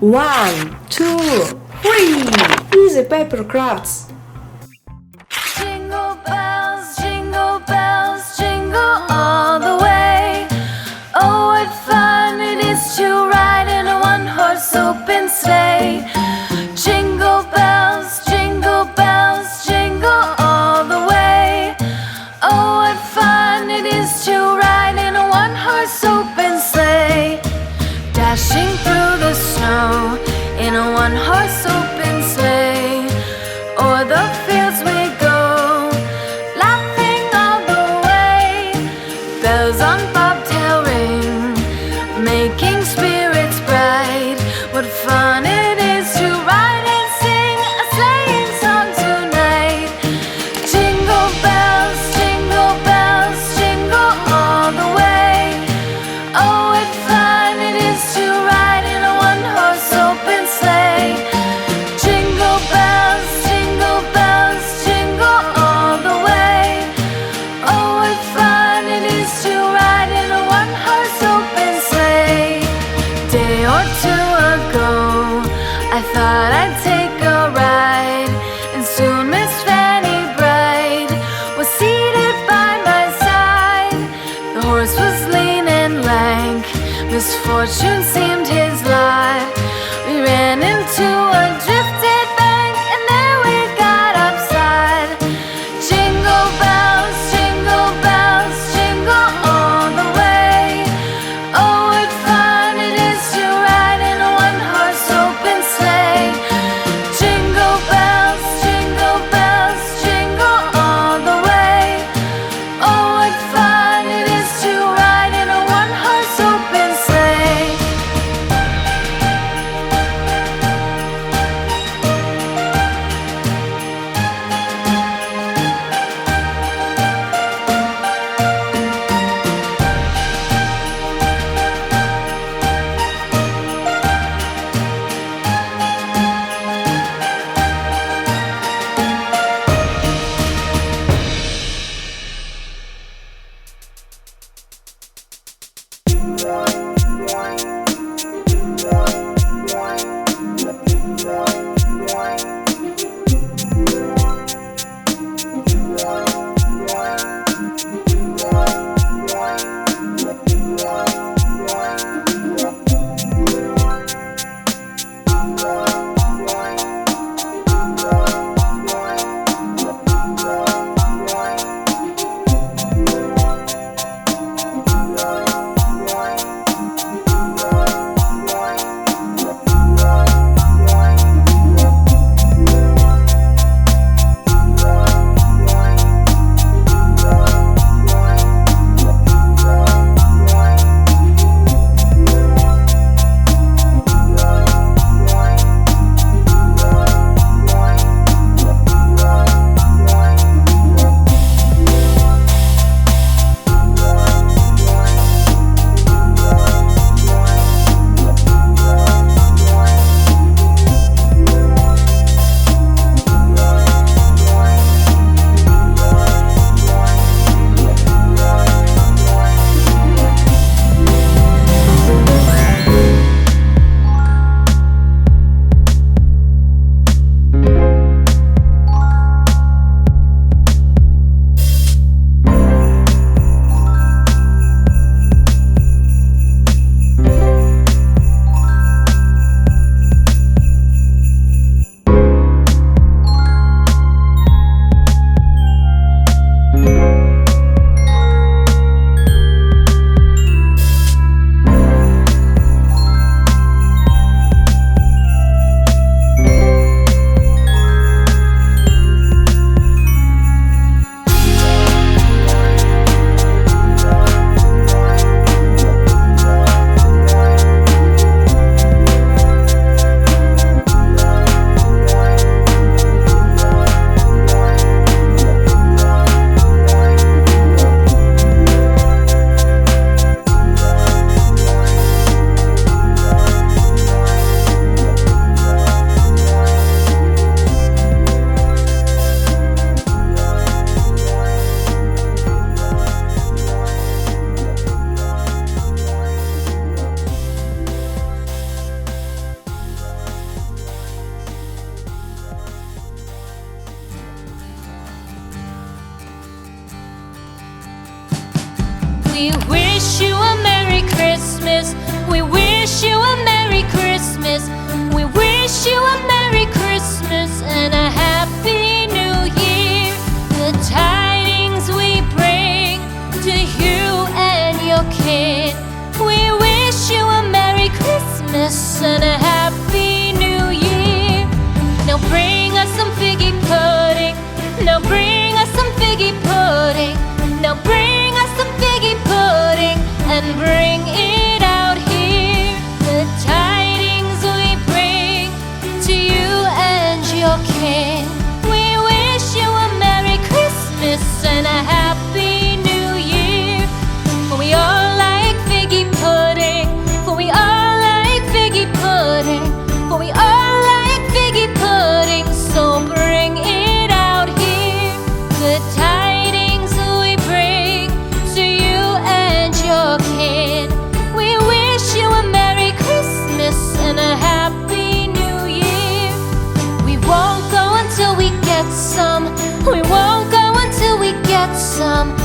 1, 2, 3. Easy paper crafts. Jingle bells, jingle all the way. Oh, what fun it is to ride in a one-horse open sleigh. Jingle bells, jingle all the way. Oh, what fun it is to ride in a one-horse open sleigh. Dashing through the snow in a one-horse open sleigh. O'er the fields we go, laughing all the way. Bells on bobtail ring, making spirits bright. What fun it is We wish you a Merry Christmas. We wish you a Merry Christmas. We wish you a Merry Christmas and a Happy New Year. The tidings we bring to you and your kid. We wish you a Merry Christmas and a Happy New Year. Now bring us some figgy pudding. Now bring us some figgy pudding. Now bring us some figgy pudding and bring it out here. The tidings we bring to you and your kin. We wish you a Merry Christmas and a Happy New Year. For we all like figgy pudding. For we all like figgy pudding. For we all like figgy pudding. So bring it out here. The tidings we bring to you and your kid. We wish you a Merry Christmas and a Happy New Year. We won't go until we get some. We won't go until we get some.